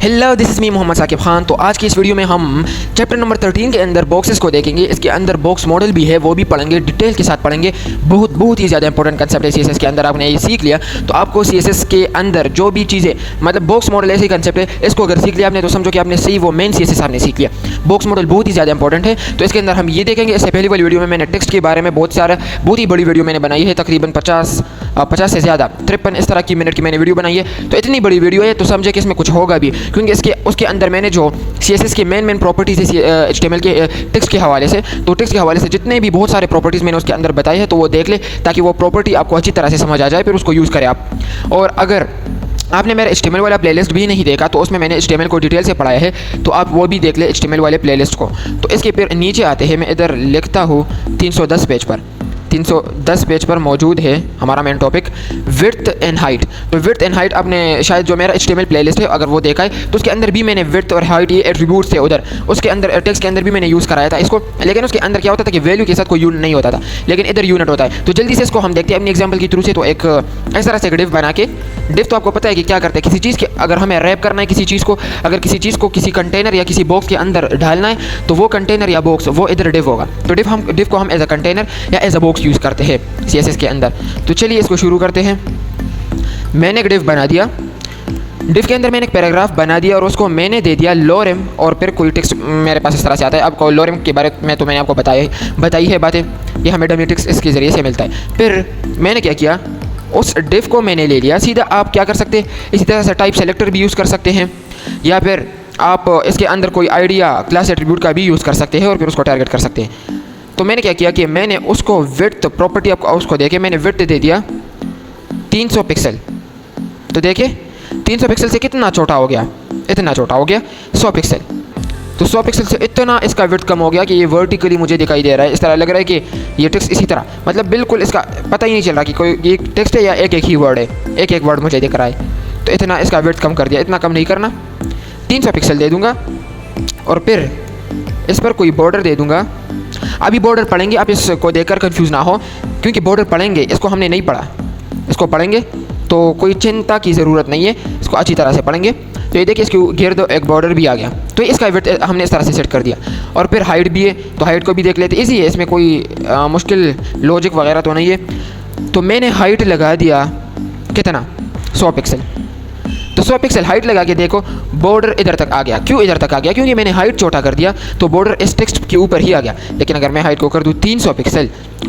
Hello this is me Mohammad Saqib Khan. तो आज की इस वीडियो में हम चैप्टर नंबर 13 के अंदर बॉक्सेस को देखेंगे। इसके अंदर बॉक्स मॉडल भी है, वो भी पढ़ेंगे, डिटेल के साथ पढ़ेंगे। बहुत ही ज़्यादा इंपॉर्टेंट कंसेप्ट है सीएसएस के अंदर। आपने ये सीख लिया तो आपको सीएसएस के अंदर जो भी चीज़ें मतलब बॉक्स मॉडल ऐसे कंसेप्ट है, इसको अगर सीख लिया आपने तो समझो कि आपने सही वो मेन सीएसएस आपने सीख लिया। बॉक्स मॉडल बहुत ही ज़्यादा इंपॉर्टेंट है। तो इसके अंदर हम ये देखेंगे। इससे पहली वाली वीडियो में मैंने टेक्स्ट के बारे में बहुत ही बड़ी वीडियो मैंने बनाई है, तकरीबन 50 से ज़्यादा 53 इस तरह की मिनट की मैंने वीडियो बनाई है। तो इतनी बड़ी वीडियो है तो समझे कि इसमें कुछ होगा भी, क्योंकि उसके अंदर मैंने जो सीएसएस के मेन प्रॉपर्टीज है एचटीएमएल के टेक्स्ट के हवाले से, तो टेक्स्ट के हवाले से जितने भी बहुत सारे प्रॉपर्टीज़ मैंने उसके अंदर बताए हैं तो वो देख ले, ताकि वो प्रॉपर्टी आपको अच्छी तरह से समझ आ जाए, फिर उसको यूज़ करें आप। और अगर आपने मेरा HTML वाला प्लेलिस्ट भी नहीं देखा तो उसमें मैंने HTML को डिटेल से पढ़ाया है, तो आप वो भी देख ले HTML वाले प्लेलिस्ट को। तो इसके फिर नीचे आते हैं, मैं इधर लिखता हूँ 310 पेज पर मौजूद है हमारा main topic width and height. तो विड्थ एंड हाइट आपने शायद जो मेरा HTML प्लेलिस्ट है अगर वो देखा है तो उसके अंदर भी मैंने विड्थ और हाइट ये एट्रीब्यूट्स थे उधर, उसके अंदर टेक्स्ट के अंदर भी मैंने यूज़ कराया था इसको। लेकिन उसके अंदर क्या होता था कि वैल्यू के साथ कोई यूनिट नहीं होता था, लेकिन इधर यूनिट होता है। तो जल्दी से इसको हम देखते हैं अपनी एग्जाम्पल के थ्रू से। तो एक इस तरह से एक डिव बना के, डिव तो आपको पता है कि क्या करते हैं, किसी चीज़ के अगर हमें रैप करना है किसी चीज़ को, अगर किसी चीज़ को किसी कंटेनर या किसी बॉक्स के अंदर डालना है तो वो कंटेनर या बॉक्स वो इधर डिव होगा। तो डिव को हम एज अ कंटेनर या एज अ बॉक्स यूज़ करते हैं सीएसएस के अंदर। तो चलिए इसको शुरू करते हैं। मैंने एक डिव बना दिया, डिव के अंदर मैंने एक पैराग्राफ बना दिया और उसको मैंने दे दिया लोरेम, और फिर कोई टेक्स्ट मेरे पास इस तरह से आता है। आपको लोरेम के बारे में तो मैंने आपको बताई है बातें, ये हमें डमी टेक्स्ट इसके ज़रिए से मिलता है। फिर मैंने क्या किया, उस डिव को मैंने ले लिया सीधा। आप क्या कर सकते हैं, इसी तरह से टाइप सेलेक्टर भी यूज़ कर सकते हैं, या फिर आप इसके अंदर कोई आइडिया क्लास एट्रीब्यूट का भी यूज़ कर सकते हैं और फिर उसको टारगेट कर सकते हैं। तो मैंने क्या किया कि मैंने उसको विड्थ प्रॉपर्टी आपको उसको देके मैंने विड्थ दे दिया 300 पिक्सल। तो देखिए 300 पिक्सल से कितना छोटा हो गया, इतना छोटा हो गया 100 पिक्सल। तो 100 पिक्सल से इतना इसका विड्थ कम हो गया कि ये वर्टिकली मुझे दिखाई दे रहा है। इस तरह लग रहा है कि ये टेक्स्ट इसी तरह, मतलब बिल्कुल इसका पता ही नहीं चल रहा कि कोई ये टेक्स्ट है या एक ही वर्ड है, एक वर्ड मुझे दिख रहा है। तो इतना इसका विड्थ कम कर दिया, इतना कम नहीं करना, 300 पिक्सल दे दूँगा और फिर इस पर कोई बॉर्डर दे दूँगा। अभी बॉर्डर पढ़ेंगे, आप इसको देखकर कंफ्यूज ना हो, क्योंकि बॉर्डर पढ़ेंगे, इसको हमने नहीं पढ़ा, इसको पढ़ेंगे तो कोई चिंता की ज़रूरत नहीं है, इसको अच्छी तरह से पढ़ेंगे। तो ये देखिए इसके घेर दो, एक बॉर्डर भी आ गया। तो इसका विड्थ हमने इस तरह से सेट कर दिया। और फिर हाइट भी है, तो हाइट को भी देख लेते, इजी है, इसमें कोई मुश्किल लॉजिक वगैरह तो नहीं है। तो मैंने हाइट लगा दिया कितना, 100 पिक्सल। तो 100 पिक्सल हाइट लगा के देखो बॉर्डर इधर तक आ गया। क्यों इधर तक आ गया, क्योंकि मैंने हाइट छोटा कर दिया तो बॉर्डर इस टेक्स्ट के ऊपर ही आ गया। लेकिन अगर मैं हाइट को कर दूँ 300 पिक्सल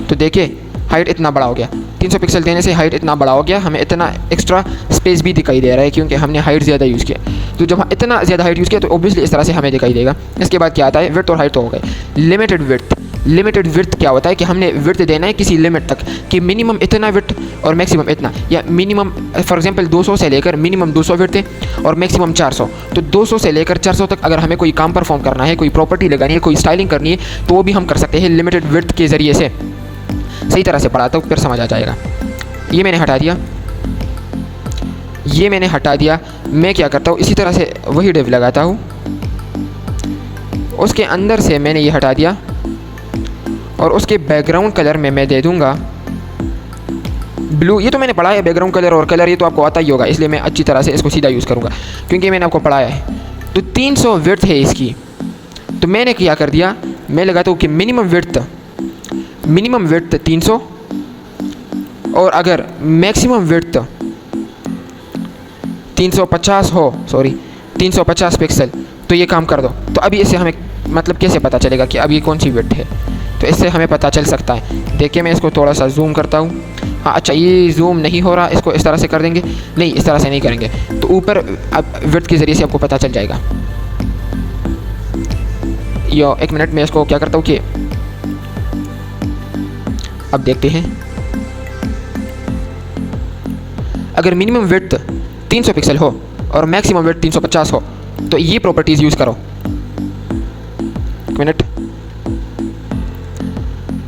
तो देखिए हाइट इतना बड़ा हो गया। 300 पिक्सल देने से हाइट इतना बड़ा हो गया, हमें इतना एक्स्ट्रा स्पेस भी दिखाई दे रहा है क्योंकि हमने हाइट ज़्यादा यूज़ किया। तो जब इतना ज़्यादा हाइट यूज़ किया तो ऑब्वियसली इस तरह से हमें दिखाई देगा। इसके बाद क्या आता है, विड्थ और हाइट तो हो गए। लिमिटेड विड्थ, लिमिटेड विड्थ क्या होता है कि हमने विड्थ देना है किसी लिमिट तक, कि मिनिमम इतना विड्थ और मैक्सिमम इतना, या मिनिमम फॉर एग्जांपल 200 से लेकर मिनिमम 200 विड्थ है और मैक्सिमम 400। तो 200 से लेकर 400 तक अगर हमें कोई काम परफॉर्म करना है, कोई प्रॉपर्टी लगानी है, कोई स्टाइलिंग करनी है, तो वो भी हम कर सकते हैं लिमिटेड विड्थ के ज़रिए से। सही तरह से पढ़ाता हूँ फिर समझ आ जाएगा। ये मैंने हटा दिया, ये मैंने हटा दिया। मैं क्या करता हूँ, इसी तरह से वही डिव लगाता हूँ, उसके अंदर से मैंने ये हटा दिया और उसके बैकग्राउंड कलर में मैं दे दूँगा ब्लू। ये तो मैंने पढ़ा है बैकग्राउंड कलर और कलर, ये तो आपको आता ही होगा, इसलिए मैं अच्छी तरह से इसको सीधा यूज़ करूँगा क्योंकि मैंने आपको पढ़ाया है। तो 300 विड्थ है इसकी, तो मैंने क्या कर दिया, मैं लगाता हूँ कि मिनिमम विड्थ 300 और अगर मैक्सिमम विड्थ 350 हो, 350 पिक्सल, तो ये काम कर दो। तो अभी इससे हमें मतलब कैसे पता चलेगा कि अब ये कौन सी विड्थ है, तो इससे हमें पता चल सकता है। देखिए मैं इसको थोड़ा सा जूम करता हूँ। हाँ अच्छा, ये जूम नहीं हो रहा, इसको इस तरह से कर देंगे, नहीं इस तरह से नहीं करेंगे, तो ऊपर अब विड्थ के ज़रिए से आपको पता चल जाएगा। यो एक मिनट में इसको क्या करता हूँ कि अब देखते हैं, अगर मिनिमम विड्थ 300 पिक्सल हो और मैक्सिमम विड्थ 350 हो तो ये प्रॉपर्टीज़ यूज़ करो। एक मिनट,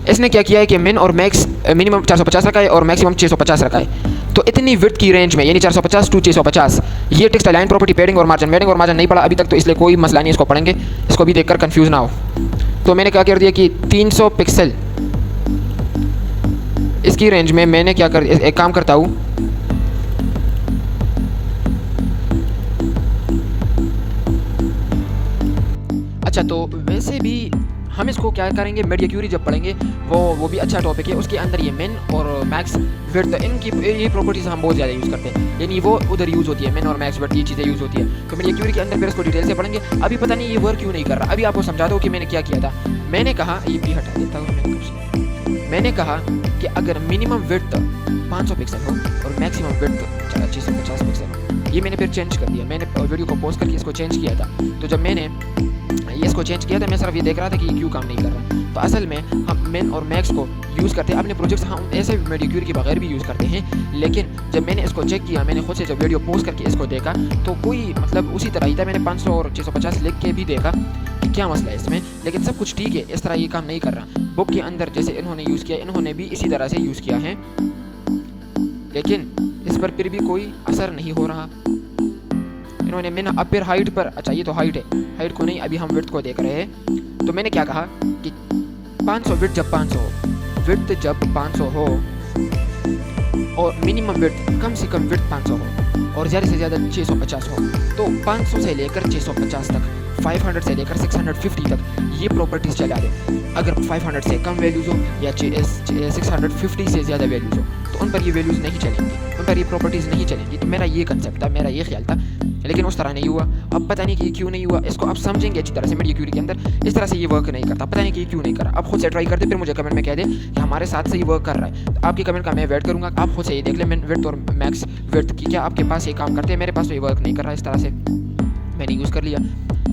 इसने क्या किया है कि मिन और मैक्स मिनिमम 450 रखा है और मैक्सिमम 650 रखा है। तो इतनी विड्थ की रेंज में, यानी 450 टू 650, ये टेक्स्ट अलाइन प्रॉपर्टी पैडिंग और मार्जिन नहीं पढ़ा अभी तक, तो इसलिए कोई मसला नहीं, इसको पढ़ेंगे, इसको भी देखकर कंफ्यूज ना हो। तो मैंने क्या कर दिया कि 300 पिक्सल इसकी रेंज में मैंने क्या कर, एक काम करता हूँ, अच्छा, तो वैसे भी हम इसको क्या करेंगे, मीडिया क्यूरी जब पढ़ेंगे वो भी अच्छा टॉपिक है। उसके अंदर ये मिन और मैक्स विड्थ, इनकी ये प्रॉपर्टीज़ हम बहुत ज़्यादा यूज़ करते हैं, यानी वो उधर यूज़ होती है, मिन और मैक्स विड्थ ये चीज़ें यूज़ होती है। तो मीडिया क्यूरी के अंदर फिर इसको डिटेल से पढ़ेंगे। अभी पता नहीं ये वर्क क्यों नहीं कर रहा। अभी आपको समझाता हूँ कि मैंने क्या किया था। मैंने कहा, ये भी हटा देता हूँ, मैंने कहा कि अगर मिनिमम विड्थ 500 पिक्सल हो और मैक्सिमम विड्थ 650 पिक्सल हो, ये मैंने फिर चेंज कर दिया। मैंने वीडियो को पोस्ट करके इसको चेंज किया था। तो जब मैंने ये इसको चेंज किया था, मैं सिर्फ ये देख रहा था कि ये क्यों काम नहीं कर रहा। तो असल में हम मिन और मैक्स को यूज़ करते हैं अपने प्रोजेक्ट्स, हम ऐसे मीडिया क्यूरी के बगैर भी यूज़ करते हैं। लेकिन जब मैंने इसको चेक किया, मैंने खुद से जब वीडियो पोस्ट करके इसको देखा, तो कोई मतलब उसी तरह ही था। मैंने 500 और 650 लिख के भी देखा कि क्या मसला है इसमें, लेकिन सब कुछ ठीक है। इस तरह ये काम नहीं कर रहा। बुक के अंदर जैसे इन्होंने यूज़ किया, इन्होंने भी इसी तरह से यूज़ किया है, लेकिन इस पर फिर भी कोई असर नहीं हो रहा। इन्होंने मिन अब फिर हाइट पर, अच्छा ये तो हाइट है, हाइट को नहीं, अभी हम विड्थ को देख रहे हैं। तो मैंने क्या कहा कि 500 विड्थ जब 500 हो, विड्थ जब 500 हो और मिनिमम विड्थ कम से कम विड्थ 500 हो और ज़्यादा से ज़्यादा 650 हो, तो 500 से लेकर 650 तक, 500 से लेकर 650 तक ये प्रॉपर्टीज़ चला दे। अगर 500 से कम वैल्यूज़ हो या 650 से ज़्यादा वैल्यूज़ हो, तो उन पर ये वैल्यूज़ नहीं चलेंगी, उन पर ये प्रॉपर्टीज़ नहीं चलेंगी। तो मेरा ये कंसेप्ट था, मेरा ये ख्याल था, लेकिन उस तरह नहीं हुआ। अब पता नहीं कि क्यों नहीं हुआ, इसको आप समझेंगे अच्छी तरह से। मीडिया क्यूरी के अंदर इस तरह से ये वर्क नहीं करता, पता नहीं कि क्यों नहीं कर रहा। आप खुद से ट्राई करते, फिर मुझे कमेंट में कह दें कि हमारे साथ से ये वर्क कर रहा है। तो आपके कमेंट का मैं वेट करूँगा, आप खुद से ये देख लें मिन विड्थ और मैक्स विड्थ की क्या आपके पास ये काम करते हैं। मेरे पास तो ये वर्क नहीं कर रहा। इस तरह से मैंने यूज़ कर लिया।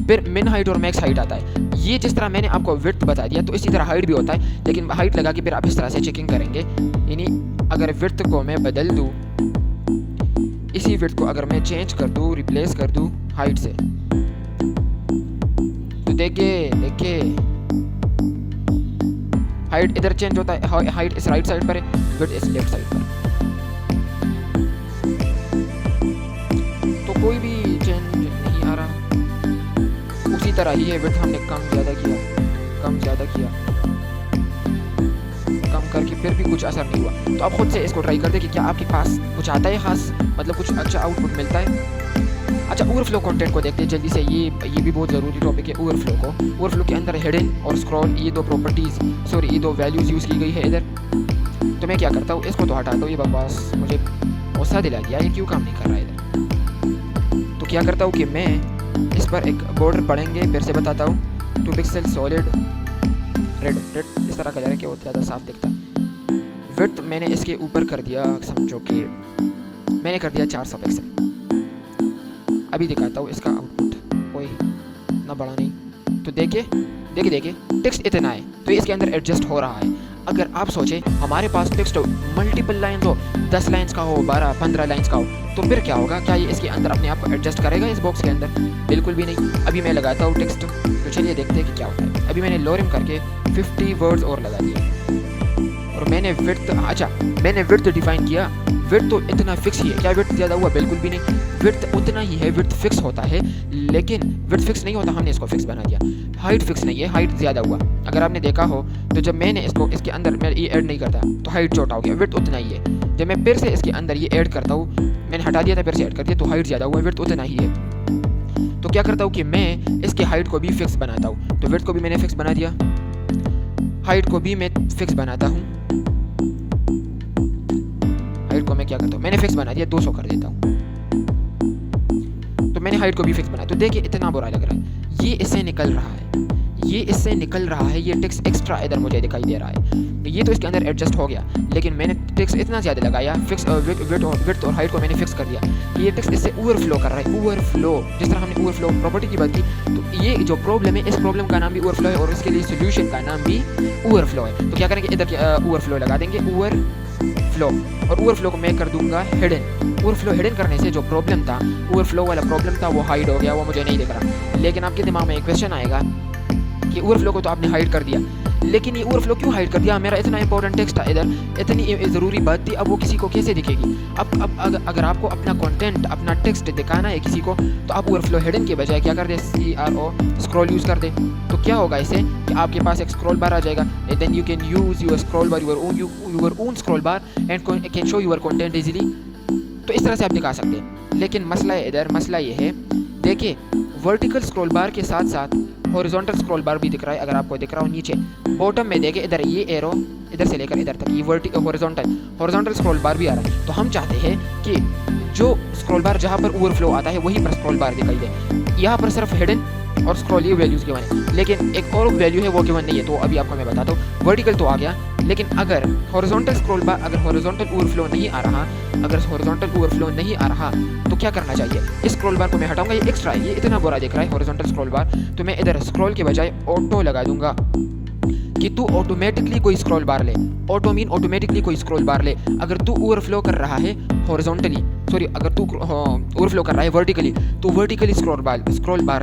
फिर मिन हाइट और मैक्स हाइट आता है। ये जिस तरह मैंने आपको विड्थ बता दिया, तो इसी तरह हाइट भी होता है, लेकिन हाइट लगा के फिर आप इस तरह से चेकिंग करेंगे। यानी अगर विड्थ को मैं बदल दूँ, इसी विड्थ को अगर मैं चेंज कर दूँ, रिप्लेस कर दूँ हाइट से, तो देखिए हाइट इधर चेंज होता है। हाइट इस राइट साइड पर है, विड्थ इस लेफ्ट साइड पर। तो कोई भी चेंज नहीं आ रहा, उसी तरह ही है। विड्थ हमने कम ज़्यादा किया, कम करके फिर भी कुछ असर नहीं हुआ। तो आप खुद से इसको ट्राई कर दे कि क्या आपके पास कुछ आता है ख़ास, मतलब कुछ अच्छा आउटपुट मिलता है। अच्छा, ओवरफ्लो कंटेंट को देखते हैं जल्दी से। ये भी बहुत ज़रूरी टॉपिक है ओवरफ्लो को। ओवरफ्लो के अंदर हिडन और स्क्रॉल, ये दो प्रॉपर्टीज़, ये दो वैल्यूज़ यूज़ की गई है इधर। तो मैं क्या करता हूँ, इसको तो हटाता हूँ, ये बकवास मुझे गुस्सा दिला दिया, ये क्यों काम नहीं कर रहा है इधर। तो क्या करता हूँ कि मैं इस पर एक बॉर्डर पढ़ेंगे, फिर से बताता हूँ, 2 पिक्सल सॉलिड रेड इस तरह का, कि वो ज़्यादा साफ दिखता। विड्थ मैंने इसके ऊपर कर दिया, समझो कि मैंने कर दिया 400 पिक्सल। अभी दिखाता हूँ इसका आउटपुट, कोई ना बड़ा नहीं। तो देखिए टेक्स्ट इतना है, तो इसके अंदर एडजस्ट हो रहा है। अगर आप सोचें हमारे पास टेक्स्ट मल्टीपल लाइन हो, 10 लाइन्स का हो, 12-15 लाइन्स का हो, तो फिर क्या होगा? क्या ये इसके अंदर अपने आप को एडजस्ट करेगा इस बॉक्स के अंदर? बिल्कुल भी नहीं। अभी मैं लगाता हूँ टेक्स्ट, तो चलिए देखते हैं कि क्या होता है। अभी मैंने लोरिम करके 50 वर्ड्स और लगा दिए और मैंने विड्थ डिफाइन किया। विड्थ तो इतना फिक्स ही है। क्या विड्थ ज़्यादा हुआ? बिल्कुल भी नहीं। विड्थ उतना ही है, विड्थ फिक्स होता है, लेकिन विड्थ फिक्स नहीं होता, हमने इसको फिक्स बना दिया। हाइट फिक्स नहीं है, हाइट ज़्यादा हुआ। अगर आपने देखा हो तो जब मैंने इसको इसके अंदर मैं ये ऐड नहीं करता तो हाइट छोटा हो गया, विड्थ उतना ही है। जब मैं फिर से इसके अंदर ये ऐड करता हूँ, मैंने हटा दिया था फिर से ऐड कर दिया, तो हाइट ज़्यादा हुआ, विड्थ उतना ही है। तो क्या करता हूँ कि मैं इसके हाइट को भी फिक्स बनाता हूँ। तो विड्थ को भी मैंने फिक्स बना दिया, हाइट को भी मैं फिक्स बनाता हूँ। हाइट को मैं क्या करता हूँ, मैंने फिक्स बना दिया, 200 कर देता हूँ। तो मैंने हाइट को भी फिक्स बनाया। तो देखिए इतना बुरा लग रहा है, ये इससे निकल रहा है, ये टेक्स्ट एक्स्ट्रा इधर मुझे दिखाई दे रहा है। ये तो इसके अंदर एडजस्ट हो गया, लेकिन मैंने टेक्स्ट इतना ज़्यादा लगाया, फिक्स विड्थ और हाइट को मैंने फिक्स कर दिया। ये टेक्स्ट इससे ओवरफ्लो कर रहा है। ओवरफ्लो, जिस तरह हमने ओवरफ्लो प्रॉपर्टी की बात की, तो ये जो प्रॉब्लम है, इस प्रॉब्लम का नाम भी ओवरफ्लो है और इसके लिए सोल्यूशन का नाम भी ओवरफ्लो है। तो क्या करेंगे, इधर ओवरफ्लो लगा देंगे, ओवरफ्लो, और ओवरफ्लो को मैं कर दूंगा हिडन। ओवरफ्लो हिडन करने से जो प्रॉब्लम था, ओवरफ्लो वाला प्रॉब्लम था, वो हाइड हो गया, वो मुझे नहीं दिख रहा। लेकिन आपके दिमाग में एक क्वेश्चन आएगा कि ओवरफ्लो को तो आपने हाइड कर दिया, लेकिन ये ओवरफ्लो क्यों हाइड कर दिया? मेरा इतना इंपॉर्टेंट टेक्स्ट था इधर, इतनी ज़रूरी बात थी, अब वो किसी को कैसे दिखेगी? अब अगर आपको अपना कंटेंट, अपना टेक्स्ट दिखाना है किसी को, तो आप ओवरफ्लो हिडन के बजाय क्या कर दे, CRO स्क्रॉल यूज़ कर दे। तो क्या होगा इससे कि आपके पास एक स्क्रॉल बार आ जाएगा, then you can use your scroll bar, your own scroll bar, and can show your content easily. तो इस तरह से आप दिखा सकते हैं। लेकिन मसला ये है, देखिए वर्टिकल स्क्रॉल बार के साथ साथ हॉरिजॉन्टल स्क्रॉल बार भी दिख रहा है, अगर आपको दिख रहा हो नीचे बॉटम में देखें, इधर ये एरो इधर से लेकर इधर तक ये हॉरिजॉन्टल स्क्रॉल बार भी आ रहा है। तो हम चाहते हैं कि जो स्क्रॉल बार जहाँ पर ओवरफ्लो आता है वहीं पर स्क्रॉल बार दिखाई दे। यहाँ पर सिर्फ हिडन और स्क्रॉल ये वैल्यूज़ गिवन है, लेकिन एक और वैल्यू है वो गिवन नहीं है। तो अभी आपको मैं बताता हूँ। वर्टिकल तो आ गया, लेकिन अगर हॉरिजॉन्टल स्क्रॉल बार, अगर हॉरिजॉन्टल ओवरफ्लो नहीं आ रहा, तो क्या करना चाहिए? इस स्क्रॉल बार को मैं हटाऊंगा, ये एक्स्ट्रा है, ये इतना बुरा दिख रहा है हॉरिजॉन्टल स्क्रॉल बार। तो मैं इधर स्क्रॉल के बजाय ऑटो लगा दूंगा कि तू ऑटोमेटिकली कोई स्क्रॉल बार ले। ऑटो मीन ऑटोमेटिकली कोई स्क्रॉल बार ले। अगर तू ओवरफ्लो कर रहा है हॉरिजॉन्टली, सॉरी अगर तू ओवरफ्लो कर रहा है वर्टिकली तो वर्टिकली स्क्रॉल बार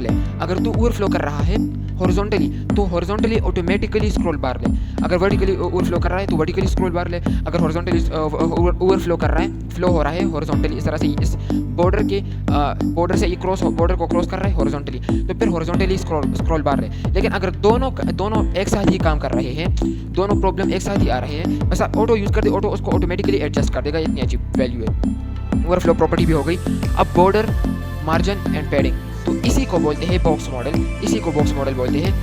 ले। अगर तू ओवरफ्लो कर रहा है हॉरिजॉन्टली तो हॉरिजॉन्टली ऑटोमेटिकली स्क्रॉल बार ले। अगर वर्टिकली ओवरफ्लो कर रहा है तो वर्टिकली स्क्रॉल बार ले। अगर हॉरिजॉन्टली ओवरफ्लो कर रहा है, फ्लो हो रहा है हॉरिजॉन्टली, इस तरह से इस बॉर्डर से ये बॉर्डर को क्रॉस कर रहा है हॉरिजॉन्टली, तो फिर हॉरिजॉन्टली स्क्रॉल बार ले। लेकिन अगर दोनों एक साथ ही काम कर रहे हैं, दोनों प्रॉब्लम एक साथ ही आ रहे हैं, बस ऑटो यूज़ कर दे, ऑटो उसको ऑटोमेटिकली एडजस्ट कर देगा। इतनी अच्छी वैल्यू है। ओवरफ्लो प्रॉपर्टी भी हो गई। अब बॉर्डर, मार्जिन एंड पैडिंग, तो इसी को बोलते हैं बॉक्स मॉडल बोलते हैं।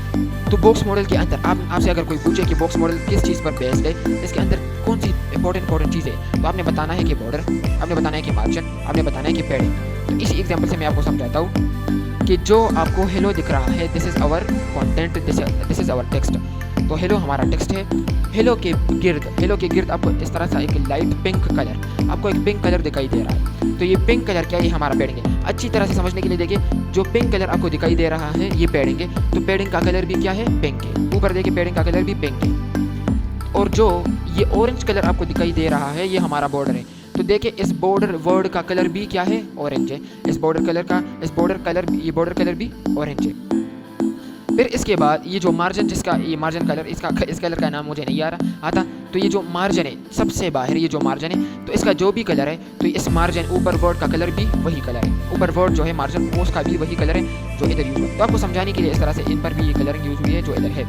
तो बॉक्स मॉडल के अंदर आपसे अगर कोई पूछे कि बॉक्स मॉडल किस चीज़ पर बेस्ड है, इसके अंदर कौन सी इंपॉर्टेंट चीज़ है, तो आपने बताना है कि बॉर्डर, आपने बताना है कि मार्जिन, आपने बताना है कि पैडिंग। तो इसी एग्जाम्पल से मैं आपको समझाता हूँ कि जो आपको हेलो दिख रहा है, this is our content, this is our text. तो हेलो हमारा टेक्स्ट है। हेलो के गिर्द आपको इस तरह से एक लाइट पिंक कलर, आपको एक पिंक कलर दिखाई दे रहा है। तो ये पिंक कलर क्या है? ये हमारा पैडिंग है। अच्छी तरह से समझने के लिए देखिए, जो पिंक कलर आपको दिखाई दे रहा है ये पैडिंग है। तो पैडिंग का कलर भी क्या है? पिंक है। ऊपर देखिए पैडिंग का कलर भी पिंक है। और जो ये ऑरेंज कलर आपको दिखाई दे रहा है ये हमारा बॉर्डर है। तो देखिए इस बॉर्डर वर्ड का कलर भी क्या है? ऑरेंज है। ये बॉर्डर कलर भी ऑरेंज है। फिर इसके बाद ये जो मार्जिन, ये मार्जिन कलर, इस कलर का नाम मुझे नहीं आता। तो ये जो मार्जिन है सबसे बाहर, ये जो मार्जिन है, तो इसका जो भी कलर है, तो इस मार्जिन ऊपर वर्ड का कलर भी वही कलर है। ऊपर वर्ड जो है मार्जिन उसका भी वही कलर है जो इधर यूज हुआ। तो आपको समझाने के लिए इस तरह से इन पर भी ये कलरिंग यूज हुई है जो इधर है।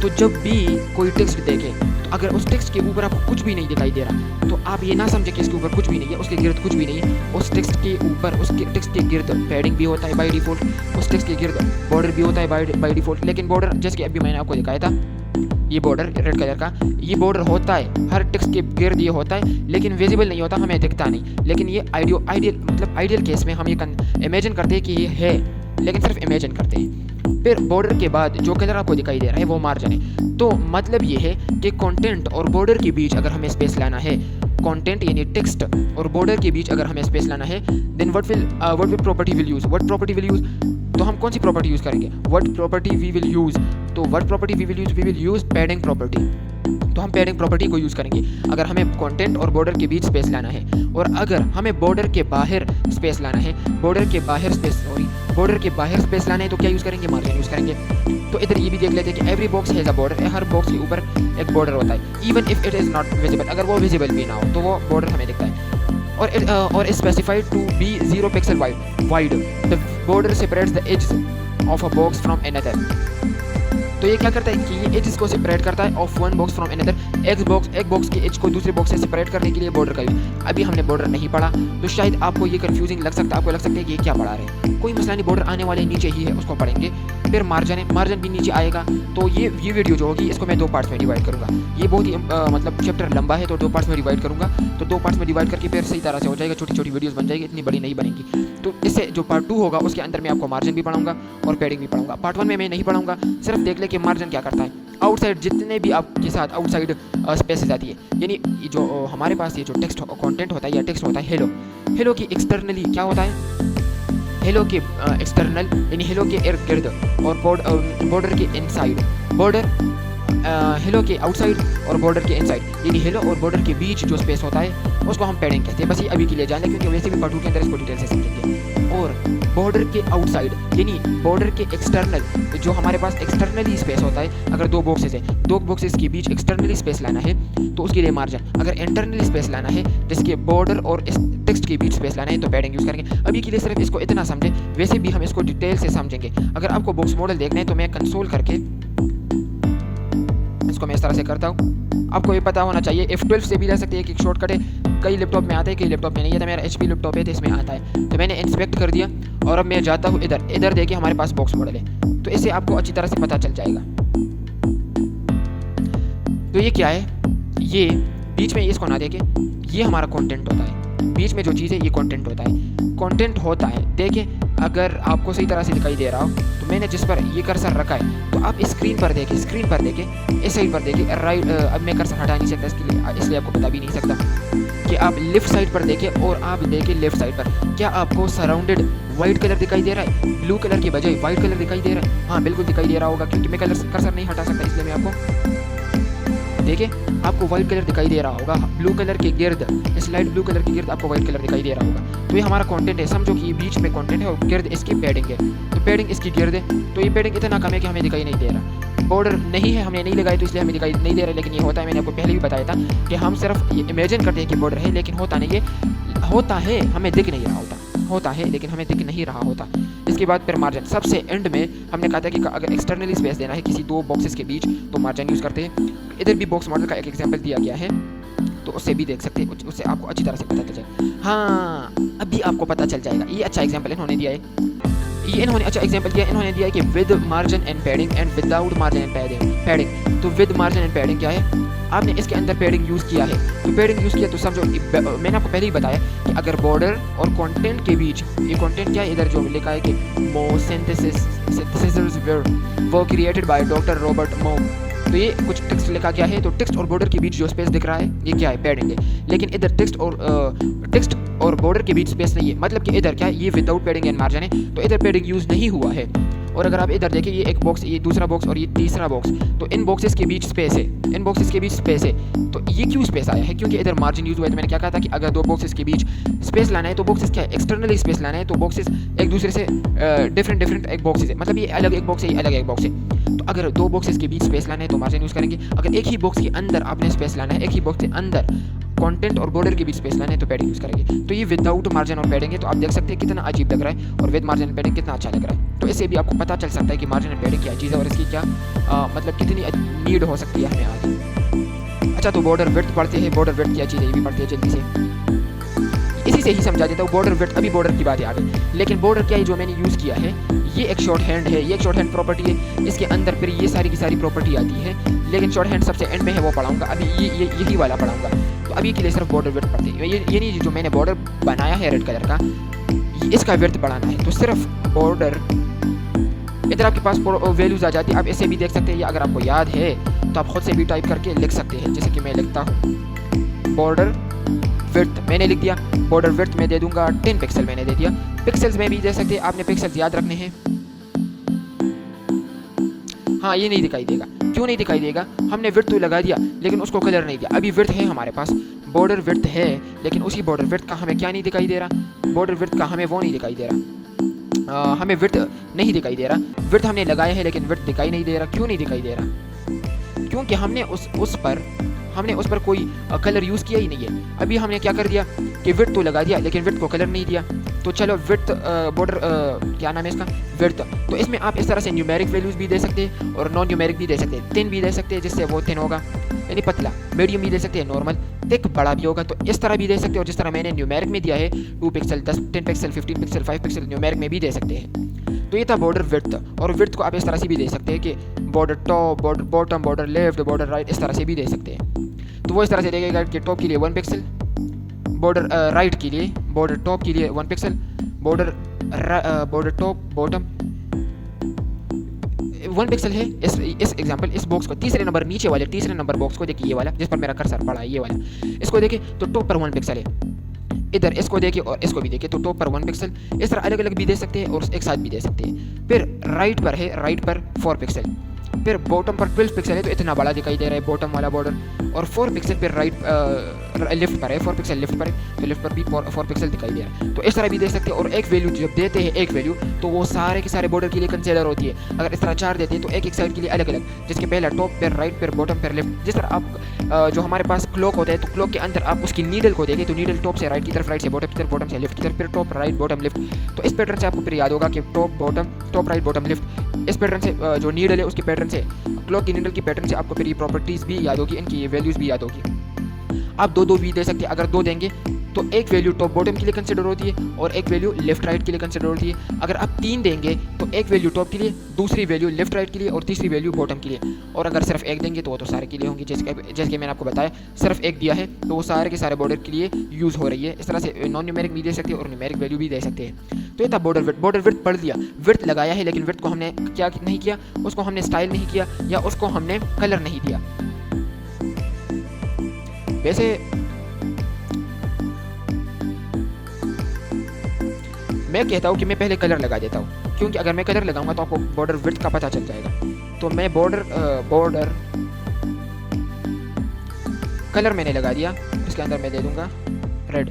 तो जब भी कोई टेक्स्ट देखे, तो अगर उस टेक्स्ट के ऊपर आपको कुछ भी नहीं दिखाई दे रहा, तो आप ये ना समझे कि इसके ऊपर कुछ भी नहीं है, उसके गिर्द कुछ भी नहीं है। उस टेक्स्ट के ऊपर, उसके टेक्स्ट के गिर्द पैडिंग भी होता है बाय डिफॉल्ट, उस टेक्स्ट के गिर्द बॉर्डर भी होता है बाय डिफॉल्ट। लेकिन बॉर्डर, जैसे कि अभी मैंने आपको दिखाया था, ये बॉर्डर रेड कलर का, ये बॉर्डर होता है हर टेक्स्ट के गिर्द, ये होता है, लेकिन विजिबल नहीं होता, हमें दिखता नहीं। लेकिन ये आइडियल केस में हम ये इमेजिन करते हैं कि ये है, लेकिन सिर्फ इमेजिन करते हैं। फिर बॉर्डर के बाद जो कलर आपको दिखाई दे रहा है वो मार्जिन है। तो मतलब ये है कि कंटेंट और बॉर्डर के बीच अगर हमें स्पेस लाना है, कंटेंट यानी टेक्स्ट और बॉर्डर के बीच अगर हमें स्पेस लाना है, then what property will use, तो हम कौन सी प्रॉपर्टी यूज करेंगे? What property we will use, तो what property we will use padding property. तो हम पैडिंग प्रॉपर्टी को यूज़ करेंगे अगर हमें कंटेंट और बॉर्डर के बीच स्पेस लाना है। और अगर हमें बॉर्डर के बाहर स्पेस लाना है, बॉर्डर के बाहर स्पेस लाना है, तो क्या यूज़ करेंगे? मार्जिन यूज़ करेंगे। तो इधर ये भी देख लेते हैं कि every box has a border, her box के ऊपर एक बॉर्डर होता है। Even if it is not visible, अगर वो विजिबल भी ना हो तो वो बॉर्डर हमें दिखता है। और specified to be 0 pixel wide, the border separates the edges of a box from another. तो ये क्या करता है कि ये एजेस को सेपरेट करता है of one box from another. एक बॉक्स के एज को दूसरे बॉक्स से सेपरेट करने के लिए बॉर्डर का यूज। अभी हमने बॉर्डर नहीं पढ़ा, तो शायद आपको ये कंफ्यूजिंग लग सकता है, आपको लग सकता है कि ये क्या पढ़ा रहे हैं। कोई मसला नहीं, बॉर्डर आने वाले नीचे ही है, उसको पढ़ेंगे। फिर मार्जिन भी नीचे आएगा। तो ये वीडियो जो होगी इसको मैं 2 पार्ट्स में डिवाइड करूँगा। ये बहुत ही मतलब चैप्टर लंबा है, तो 2 पार्ट्स में डिवाइड करूँगा। तो 2 पार्ट्स में डिवाइड करके फिर सही तरह से हो जाएगा, छोटी छोटी वीडियोस बन जाएगी, इतनी बड़ी नहीं बनेगी। तो इससे जो पार्ट 2 होगा उसके अंदर मैं आपको मार्जिन भी पढ़ाऊंगा और पैडिंग भी पढ़ाऊंगा। पार्ट 1 में मैं नहीं पढ़ाऊंगा, सिर्फ देख ले कि मार्जिन क्या करता है। आउटसाइड जितने भी आपके साथ आउटसाइड स्पेसेस आती है, यानी जो हमारे पास ये जो टेक्स्ट कंटेंट होता है या टेक्स्ट होता है, हेलो की एक्सटर्नली क्या होता है? हेलो के एक्सटर्नल यानी हेलो के इर्द गिर्द और बॉर्डर के इनसाइड, बॉर्डर हेलो के आउटसाइड और बॉर्डर के इनसाइड, यानी हेलो और बॉर्डर के बीच जो स्पेस होता है उसको हम पैडिंग कहते हैं। बस ये अभी के लिए जान लें, क्योंकि वैसे भी पार्ट 2 के अंदर इसको डिटेल से समझेंगे। और बॉर्डर के आउटसाइड यानी बॉर्डर के एक्सटर्नल, जो हमारे पास एक्सटर्नली स्पेस होता है, अगर 2 बॉक्सेस है, 2 बॉक्सेस के बीच एक्सटर्नली स्पेस लाना है तो उसके लिए मार्जिन। अगर इंटरनली स्पेस लाना है, जिसके बॉर्डर और टेक्स्ट के बीच स्पेस लाना है, तो पैडिंग यूज़ करेंगे। अभी के लिए सिर्फ इसको इतना समझें, वैसे भी हम इसको डिटेल से समझेंगे। अगर आपको बॉक्स मॉडल देखना है तो मैं कंसोल करके इसको मैं इस तरह से करता हूँ। आपको ये पता होना चाहिए, F12 से भी ले सकते हैं, एक शॉर्टकट है। कई लैपटॉप में आता है, कई लैपटॉप में नहीं आता। मेरा HP लैपटॉप है तो इसमें आता है। तो मैंने इंस्पेक्ट कर दिया और अब मैं जाता हूँ इधर देखिए हमारे पास बॉक्स मॉडल है। तो इससे आपको अच्छी तरह से पता चल जाएगा। तो ये क्या है, ये बीच में इसको ना देखे, ये हमारा कंटेंट होता है। बीच में जो चीज़ है ये कंटेंट होता है, कंटेंट होता है। देखिए अगर आपको सही तरह से दिखाई दे रहा हो तो मैंने जिस पर ये कर्सर रखा है तो आप स्क्रीन पर देखिए इस साइड पर देखिए राइट। अब मैं कर्सर हटा नहीं सकता इसलिए आपको बता भी नहीं सकता कि आप लेफ्ट साइड पर देखिए और आप देखिए लेफ्ट साइड पर क्या आपको सराउंडेड वाइट कलर दिखाई दे रहा है, ब्लू कलर की बजाय वाइट कलर दिखाई दे रहा है। हाँ बिल्कुल दिखाई दे रहा होगा क्योंकि मैं कर्सर नहीं हटा सकता, इसलिए मैं आपको देखिए आपको वाइट कलर दिखाई दे रहा होगा। ब्लू कलर के गिर्द, इस लाइट ब्लू कलर के गिर्द आपको वाइट कलर दिखाई दे रहा होगा। तो ये हमारा कंटेंट है, समझो कि ये बीच में कंटेंट है और गिर्द इसकी पैडिंग है। तो पैडिंग इसकी गिर्द है, तो ये पैडिंग इतना कम है कि हमें दिखाई नहीं दे रहा। बॉर्डर नहीं है, हमने नहीं लगाई तो इसलिए हमें दिखाई नहीं दे रहा, लेकिन ये होता है। मैंने आपको पहले भी बताया था कि हम सिर्फ ये इमेजिन करते हैं कि बॉर्डर है, लेकिन होता नहीं है। होता है, हमें दिख नहीं रहा होता है लेकिन हमें दिख नहीं रहा होता। इसके बाद फिर मार्जिन, सबसे एंड में हमने कहा था कि अगर एक्सटर्नली स्पेस देना है किसी दो बॉक्सेस के बीच तो मार्जिन यूज़ करते हैं। इधर भी बॉक्स मॉडल का एक एग्जांपल दिया गया है, तो उससे भी देख सकते हैं, उससे आपको अच्छी तरह से पता चल जाएगा। हाँ अभी आपको पता चल जाएगा। ये अच्छा एग्जांपल इन्होंने दिया है, ये इन्होंने अच्छा एग्जांपल दिया। इन्होंने दिया है कि with margin and padding and without margin and padding. तो विद मार्जिन एंड पैडिंग क्या है, आपने इसके अंदर पैडिंग यूज़ किया है। तो पैडिंग यूज़ किया तो समझो, मैंने आपको पहले ही बताया कि अगर बॉर्डर और कंटेंट के बीच, ये कंटेंट क्या है, इधर जो लिखा है कि मो synthesis were created by doctor Robert मो। तो ये कुछ टेक्स्ट लिखा गया है, तो टेक्स्ट और बॉर्डर के बीच जो स्पेस दिख रहा है ये क्या है, पैडिंग है। लेकिन इधर टेक्स्ट और बॉर्डर के बीच स्पेस नहीं है, मतलब कि इधर क्या है, ये विदाउट पैडिंग एंड मार्जिन है, तो इधर पैडिंग यूज़ नहीं हुआ है। और अगर आप इधर देखिए, ये एक बॉक्स, ये दूसरा बॉक्स और ये तीसरा बॉक्स, तो इन बॉक्सेस के बीच स्पेस है, इन बॉक्सेस के बीच स्पेस है। तो ये क्यों स्पेस आया है, क्योंकि इधर मार्जिन यूज़ हुआ है। तो मैंने क्या कहा था कि अगर दो बॉक्सेस के बीच स्पेस लाना है तो बॉक्सेस क्या है, एक्सटर्नली स्पेस लाना है, तो बॉक्सेस एक दूसरे से डिफरेंट एक बॉक्सेस है, मतलब ये अलग एक बॉक्स है, ये अलग एक बॉक्स है। तो अगर दो बॉक्सेस के बीच स्पेस लाना है तो मार्जिन यूज़ करेंगे। अगर एक ही बॉक्स के अंदर आपने स्पेस लाना है, एक ही बॉक्स के अंदर कंटेंट और बॉर्डर के बीच स्पेस लाना है तो पैडिंग यूज़ करेंगे। तो ये विदाउट मार्जिन और पैडिंग है, तो आप देख सकते हैं कितना अजीब लग रहा है, और विद मार्जिन एंड पैडिंग कितना अच्छा लग रहा है। तो इससे भी आपको पता चल सकता है कि मार्जिन एंड पैडिंग क्या चीज़ है और इसकी क्या मतलब कितनी नीड हो सकती है हमें आगे। अच्छा, तो बॉर्डर विड्थ पढ़ते हैं। बॉर्डर विड्थ क्या चीज़ है ये भी पढ़ते हैं जल्दी से, इसी से ही समझा देता हूँ। बॉर्डर विड्थ, अभी बॉर्डर की बात है आगे, लेकिन बॉर्डर क्या है जो मैंने यूज़ किया है, ये एक शॉर्ट हैंड है, ये एक शॉर्ट हैंड प्रॉपर्टी है। इसके अंदर फिर ये सारी की सारी प्रॉपर्टी आती है, लेकिन शॉर्ट हैंड सबसे एंड में है, वो पढ़ाऊंगा अभी। यही वाला पढ़ाऊंगा। तो अभी के लिए सिर्फ बॉर्डर विड्थ पढ़ते हैं। ये नहीं, जो मैंने बॉर्डर बनाया है रेड कलर का, इसका विड्थ बढ़ाना है, तो सिर्फ बॉर्डर, इधर आपके पास वैल्यूज़ आ जाती है। आप ऐसे भी देख सकते हैं, या अगर आपको याद है तो आप खुद से भी टाइप करके लिख सकते हैं, जैसे कि मैं लिखता हूँ बॉर्डर विड्थ, मैंने लिख दिया। बॉर्डर विड्थ में दे दूंगा 10 पिक्सल, मैंने दे दिया। पिक्सल्स में भी दे सकते हैं, आपने पिक्सल्स याद रखने हैं। हाँ, ये नहीं दिखाई देगा, क्यों नहीं दिखाई देगा, हमने विड्थ तो लगा दिया लेकिन उसको कलर नहीं दिया। अभी विड्थ है हमारे पास, बॉर्डर विड्थ है, लेकिन उसी बॉर्डर विड्थ का हमें क्या नहीं दिखाई दे रहा, बॉर्डर विड्थ का हमें वो नहीं दिखाई दे रहा, हमें विड्थ नहीं दिखाई दे रहा। विड्थ हमने लगाया है लेकिन विड्थ दिखाई नहीं दे रहा। क्यों नहीं दिखाई दे रहा, क्योंकि हमने उस पर कोई कलर यूज़ किया ही नहीं है। अभी हमने क्या कर दिया कि विड्थ तो लगा दिया लेकिन विड्थ को कलर नहीं दिया। तो चलो विड्थ बॉर्डर क्या नाम है इसका, विड्थ। तो इसमें आप इस तरह से न्यूमेरिक वैल्यूज़ भी दे सकते हैं और नॉन न्यूमेरिक भी दे सकते हैं। थिन भी दे सकते हैं, जिससे वो थिन होगा, यानी पतला। मीडियम भी दे सकते हैं, नॉर्मल। थिक बड़ा भी होगा, तो इस तरह भी दे सकते हैं। और जिस तरह मैंने न्यूमेरिक में दिया है 2 pixel, 10 pixel, 15 pixel, 5 pixel, numeric में भी दे सकते हैं। तो ये था बॉर्डर विड्थ। और विड्थ को आप इस तरह से भी दे सकते हैं कि border top, border bottom, border left, border right, इस तरह से भी दे सकते हैं। तो वो इस तरह से देखेगा कि टॉप के लिए 1 पिक्सल, बॉर्डर राइट के लिए, बॉर्डर टॉप के लिए 1 pixel, border top bottom 1 pixel है। इस एग्जांपल, इस बॉक्स को तीसरे नंबर नीचे वाले तीसरे नंबर बॉक्स को देखिए, ये वाला जिस पर मेरा कर्सर पड़ा है, ये वाला, इसको देखिए तो टॉप पर 1 पिक्सल है। इधर इसको देखिए और इसको भी देखिए, तो टॉप पर 1 पिक्सल। इस तरह अलग अलग भी दे सकते हैं और एक साथ भी दे सकते हैं। फिर राइट पर है, राइट पर 4 पिक्सल। फिर बॉटम पर 12 पिक्सल है, तो इतना बड़ा दिखाई दे रहा है बॉटम वाला बॉर्डर। और 4 पिक्सल फिर राइट लेफ्ट पर है, 4 पिक्सल लेफ्ट पर है, तो लेफ्ट पर भी 4 पिक्सल दिखाई दे रहा है। तो इस तरह भी दे सकते हैं। और एक वैल्यू जब देते हैं, एक वैल्यू, तो वो सारे के सारे बॉर्डर के लिए कंसीडर होती है। अगर इस तरह 4 देते हैं तो एक साइड के लिए अलग अलग, जिसके पहला टॉप, फिर राइट, फिर बॉटम, फिर लेफ्ट। जिस तरह आप जो हमारे पास क्लॉक होता है, तो क्लॉक के अंदर आप उसकी नीडल को देखें, तो नीडल टॉप से राइट की तरफ, राइट से बॉटम की तरफ, बॉटम से लेफ्ट की तरफ, फिर टॉप, राइट, बॉटम, लेफ्ट। तो इस पैटर्न से आपको फिर याद होगा कि top, bottom, top, right, bottom, left. इस पैटर्न से जो नीडल है उसके पैटर्न से, क्लॉक की नीडल की पैटर्न से आपको फिर ये प्रॉपर्टीज़ भी याद होगी, इनकी ये वैल्यूज़ भी याद होगी। आप दो दो भी दे सकते हैं। अगर दो देंगे तो एक वैल्यू टॉप बॉटम के लिए कंसिडर होती है और एक वैल्यू लेफ्ट राइट के लिए कंसिडर होती है। अगर आप 3 देंगे तो एक वैल्यू टॉप के लिए, दूसरी वैल्यू लेफ्ट राइट के लिए और तीसरी वैल्यू बॉटम के लिए। और अगर सिर्फ एक देंगे तो वो तो सारे के लिए होंगी। जैसे कि मैंने आपको बताया सिर्फ एक दिया है तो वो सारे के सारे बॉर्डर के लिए यूज़ हो रही है। इस तरह से नॉन न्यूमेरिक भी दे सकते हैं और न्यूमेरिक वैल्यू भी दे सकते हैं। तो ये था बॉर्डर विड्थ। बॉर्डर विड्थ पढ़ लिया, विड्थ लगाया है, लेकिन विड्थ को हमने क्या नहीं किया, उसको हमने स्टाइल नहीं किया या उसको हमने कलर नहीं दिया। वैसे मैं कहता हूँ कि मैं पहले कलर लगा देता हूँ, क्योंकि अगर मैं कलर लगाऊंगा तो आपको बॉर्डर विड्थ का पता चल जाएगा। तो मैं बॉर्डर कलर मैंने लगा दिया, इसके अंदर मैं दे दूंगा रेड।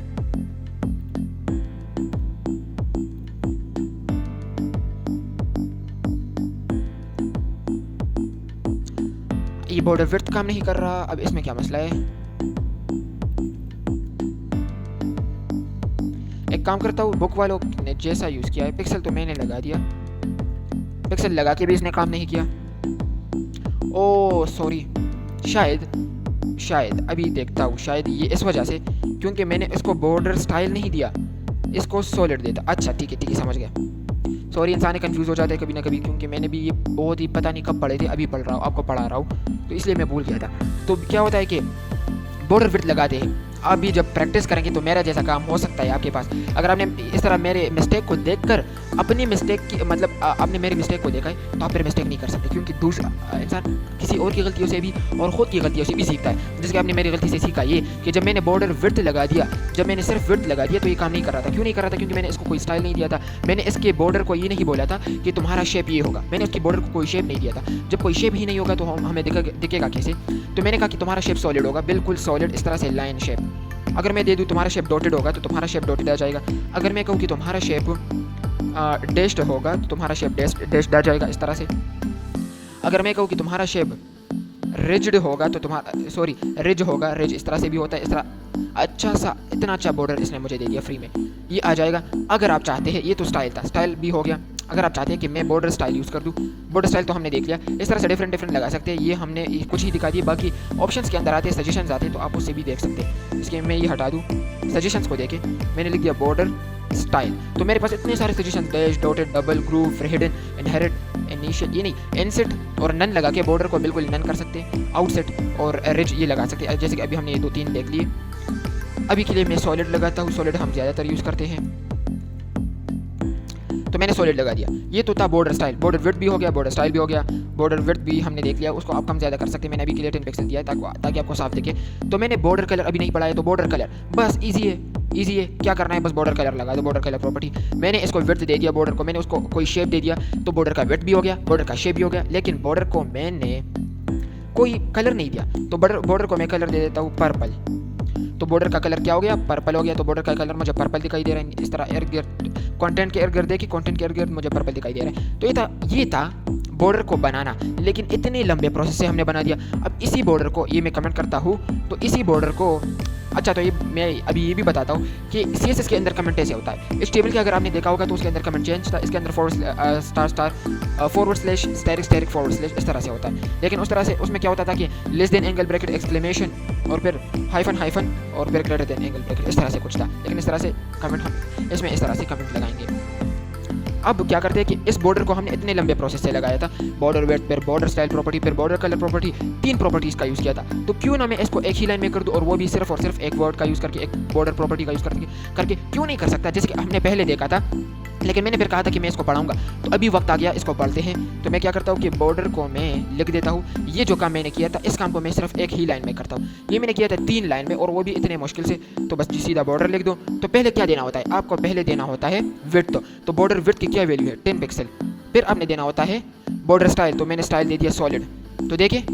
ये बॉर्डर विड्थ काम नहीं कर रहा, अब इसमें क्या मसला है। एक काम करता हूँ, बुक वालों ने जैसा यूज़ किया है पिक्सल तो मैंने लगा दिया, पिक्सल लगा के भी इसने काम नहीं किया। ओ सॉरी, शायद अभी देखता हूँ, शायद ये इस वजह से क्योंकि मैंने इसको बॉर्डर स्टाइल नहीं दिया, इसको सॉलिड देता। अच्छा ठीक है समझ गया। सॉरी, इंसान कंफ्यूज हो जाता है कभी ना कभी, क्योंकि मैंने भी ये बहुत ही पता नहीं कब पढ़े थे, अभी पढ़ रहा हूँ, आपको पढ़ा रहा हूँ, तो इसलिए मैं भूल गया था। तो क्या होता है कि बॉर्डर विड्थ लगाते हैं। आप भी जब प्रैक्टिस करेंगे तो मेरा जैसा काम हो सकता है आपके पास। अगर आपने इस तरह मेरे मिस्टेक को देखकर अपनी मिस्टेक की मतलब आपने मेरी मिस्टेक को देखा है तो आप फिर मिस्टेक नहीं कर सकते, क्योंकि दूसरा इंसान किसी और की गलतियों से भी और ख़ुद की गलतियों से भी सीखता है। जैसे कि आपने मेरी गलती से सीखा ये कि जब मैंने बॉर्डर विड्थ लगा दिया, जब मैंने सिर्फ विड्थ लगा दिया तो ये काम नहीं कर रहा था। क्यों नहीं कर रहा था? क्योंकि मैंने इसको कोई स्टाइल नहीं दिया था। मैंने इसके बॉर्डर को ये नहीं बोला था कि तुम्हारा शेप ये होगा, मैंने उसकी बॉर्डर को कोई शेप नहीं दिया था। जब कोई शेप ही नहीं होगा तो हमें दिखेगा कैसे? तो मैंने कहा कि तुम्हारा शेप सॉलिड होगा, बिल्कुल सॉलिड, इस तरह से लाइन शेप। अगर मैं दे दूँ तुम्हारा शेप डॉटेड होगा तो तुम्हारा शेप डॉटेड आ जाएगा। अगर मैं कहूँ कि तुम्हारा शेप डैश्ड होगा तो तुम्हारा शेप डैश्ड आ जाएगा, इस तरह से। अगर मैं कहूँ कि तुम्हारा शेप रिज्ड होगा तो रिज होगा, रिज इस तरह से भी होता है। इस तरह अच्छा सा इतना अच्छा बॉर्डर इसने मुझे दे दिया फ्री में, ये आ जाएगा। अगर आप चाहते हैं, ये तो स्टाइल था, स्टाइल भी हो गया। अगर आप चाहते हैं कि मैं बॉर्डर स्टाइल यूज़ कर दूँ, बॉर्डर स्टाइल तो हमने देख लिया। इस तरह से डिफरेंट लगा सकते हैं, ये हमने कुछ ही दिखा दिए। बाकी ऑप्शंस के अंदर आते हैं, सजेशंस आते हैं, तो आप उससे भी देख सकते हैं। इसके मैं ये हटा दूँ, सजेशंस को देखें, मैंने लिख दिया बॉर्डर स्टाइल, तो मेरे पास इतने सारे suggestion, dash, dotted, double, groove, hidden, inherit, initial, ये नहीं इनसेट और नन लगा के बॉर्डर को बिल्कुल नन कर सकते हैं। आउटसेट और रिज ये लगा सकते हैं, जैसे कि अभी हमने ये 2-3 देख लिए। अभी के लिए मैं सॉलिड लगाता हूँ, सॉलिड हम ज़्यादातर यूज़ करते हैं, तो मैंने सॉलिड लगा दिया। ये तो था बॉर्डर स्टाइल। बॉर्डर विड्थ भी हो गया, बॉर्डर स्टाइल भी हो गया, बॉर्डर विड्थ भी हमने देख लिया। उसको आप कम ज़्यादा कर सकते हैं, मैंने अभी के लिए 10 पिक्सल दिया है ताकि आपको साफ दिखे। तो मैंने बॉर्डर कलर अभी नहीं पढ़ाया, तो बॉर्डर कलर बस ईजी है, क्या करना है, बस बॉर्डर कलर लगा दो। बॉर्डर कलर प्रॉपर्टी, मैंने इसको विड्थ दे दिया बॉर्डर को, मैंने उसको कोई शेप दे दिया, तो बॉर्डर का विड्थ भी हो गया, बॉर्डर का शेप भी हो गया। लेकिन बॉर्डर को मैंने कोई कलर नहीं दिया, तो बॉर्डर को मैं कलर दे देता हूँ पर्पल। तो बॉर्डर का कलर क्या हो गया? पर्पल हो गया। तो बॉर्डर का कलर मुझे पर्पल दिखाई दे रहा है, इस तरह इर्द गिर्द कंटेंट के इर्द गिर्द देखिए, कंटेंट के इर्द गिर्द मुझे पर्पल दिखाई दे रहा है। तो ये था बॉर्डर को बनाना, लेकिन इतने लंबे प्रोसेस से हमने बना दिया। अब इसी बॉर्डर को, ये मैं कमेंट करता हूँ, तो इसी बॉर्डर को, अच्छा तो ये मैं अभी ये भी बताता हूँ कि CSS के अंदर कमेंट ऐसे होता है। इस टेबल के अगर आपने देखा होगा तो उसके अंदर कमेंट चेंज था, इसके अंदर forward slash static forward slash इस तरह से होता है। लेकिन उस तरह से उसमें क्या होता था कि less than angle bracket exclamation और फिर हाइफन और फिर ग्रेटर देन एंगल ब्रैकेट, इस तरह से कुछ था। लेकिन इस तरह से कमेंट हम इसमें इस तरह से कमेंट लगाएंगे। अब क्या करते हैं कि इस बॉर्डर को हमने इतने लंबे प्रोसेस से लगाया था, बॉर्डर विड्थ, फिर बॉर्डर स्टाइल प्रॉपर्टी, फिर बॉर्डर कलर प्रॉपर्टी, 3 प्रॉपर्टीज का यूज़ किया था। तो क्यों ना मैं इसको एक ही लाइन में कर दूं, और वो भी सिर्फ और सिर्फ एक वर्ड का यूज़ करके, एक बॉर्डर प्रॉपर्टी का यूज़ करके क्यों नहीं कर सकता, जैसे कि हमने पहले देखा था। लेकिन मैंने फिर कहा था कि मैं इसको पढ़ाऊंगा, तो अभी वक्त आ गया, इसको पढ़ते हैं। तो मैं क्या करता हूँ कि बॉर्डर को मैं लिख देता हूँ। ये जो काम मैंने किया था, इस काम को मैं सिर्फ एक ही लाइन में करता हूँ। ये मैंने किया था 3 लाइन में, और वो भी इतने मुश्किल से। तो बस सीधा बॉर्डर लिख दो। तो पहले क्या देना होता है आपको? पहले देना होता है विड्थ। तो बॉर्डर विड्थ की क्या वैल्यू है? 10 पिक्सल। फिर आपने देना होता है बॉर्डर स्टाइल, तो मैंने स्टाइल दे दिया सॉलिड। तो देखिए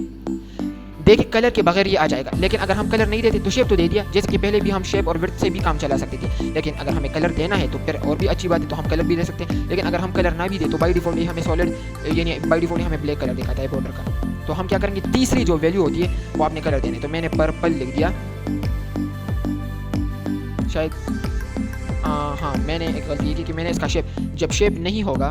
कलर के बगैर ये आ जाएगा। लेकिन अगर हम कलर नहीं देते तो शेप तो दे दिया, जैसे कि पहले भी हम शेप और विड्थ से भी काम चला सकते थे। लेकिन अगर हमें कलर देना है तो फिर और भी अच्छी बात है, तो हम कलर भी दे सकते हैं। लेकिन अगर हम कलर ना भी दे तो बाई डिफॉल्ट ही हमें सॉलिड, यानी बाई डिफॉल्ट हमें ब्लैक कलर दिखाता है बॉर्डर का। तो हम क्या करेंगे, तीसरी जो वैल्यू होती है वो आपने कलर देने। तो मैंने पर्पल लिख दिया, शायद हाँ मैंने एक गलती की कि मैंने इसका शेप, जब शेप नहीं होगा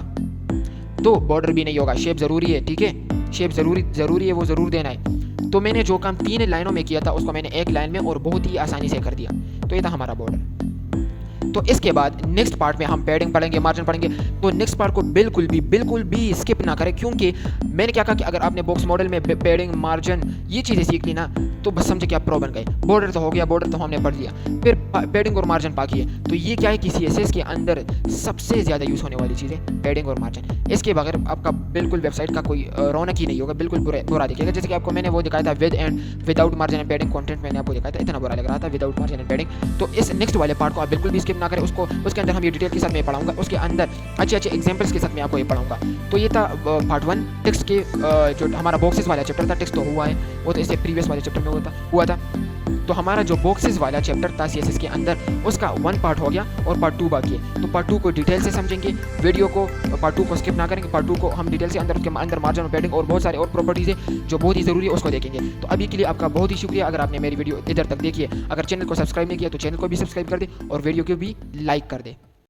तो बॉर्डर भी नहीं होगा। शेप ज़रूरी है, ठीक है, शेप ज़रूरी है, वो ज़रूर देना है। तो मैंने जो काम 3 लाइनों में किया था उसको मैंने एक लाइन में और बहुत ही आसानी से कर दिया। तो ये था हमारा बॉर्डर। तो इसके बाद नेक्स्ट पार्ट में हम पैडिंग पढ़ेंगे, मार्जिन पढ़ेंगे। तो नेक्स्ट पार्ट को बिल्कुल भी स्किप ना करें, क्योंकि मैंने क्या कहा कि अगर आपने बॉक्स मॉडल में पैडिंग, मार्जिन ये चीज़ें सीख ली ना तो बस समझे कि आप प्रो बन गए। बॉर्डर तो हो गया, बॉर्डर तो हमने पढ़ लिया, फिर पैडिंग और मार्जिन बाकी है। तो ये क्या है कि CSS के अंदर सबसे ज़्यादा यूज़ होने वाली चीज़ है पैडिंग और मार्जिन। इसके बगैर आपका बिल्कुल वेबसाइट का कोई रौनक ही नहीं होगा, बिल्कुल बुरा दिखेगा। जैसे कि आपको मैंने वो दिखाया था with and without margin and padding content, मैंने आपको दिखाया था, इतना बुरा लग रहा था विदाउट मार्जिन एंड पैडिंग। तो इस नेक्स्ट वाले पार्ट को आप बिल्कुल भी स्किप ना करें, उसके अंदर हम ये डिटेल के साथ मैं पढ़ाऊंगा, उसके अंदर अच्छे एग्जांपल्स के साथ मैं आपको ये पढ़ाऊंगा। तो ये था पार्ट 1 टेक्स्ट के, जो हमारा बॉक्सेस वाला चैप्टर था। टेक्स्ट तो हुआ है, वो तो इससे प्रीवियस वाले चैप्टर में हुआ था। तो हमारा जो बॉक्सेस वाला चैप्टर था CSS के अंदर, उसका 1 पार्ट हो गया और पार्ट 2 बाकी है। तो पार्ट 2 को डिटेल से समझेंगे, वीडियो को पार्ट 2 को स्किप ना करेंगे। पार्ट 2 को हम डिटेल से उसके अंदर मार्जिन और पैडिंग और बहुत सारे और प्रॉपर्टीज़ है जो बहुत ही ज़रूरी है, उसको देखेंगे। तो अभी के लिए आपका बहुत ही शुक्रिया अगर आपने मेरी वीडियो इधर तक देखी है। अगर चैनल को सब्सक्राइब नहीं किया तो चैनल को भी सब्सक्राइब कर दे और वीडियो को भी लाइक कर दे।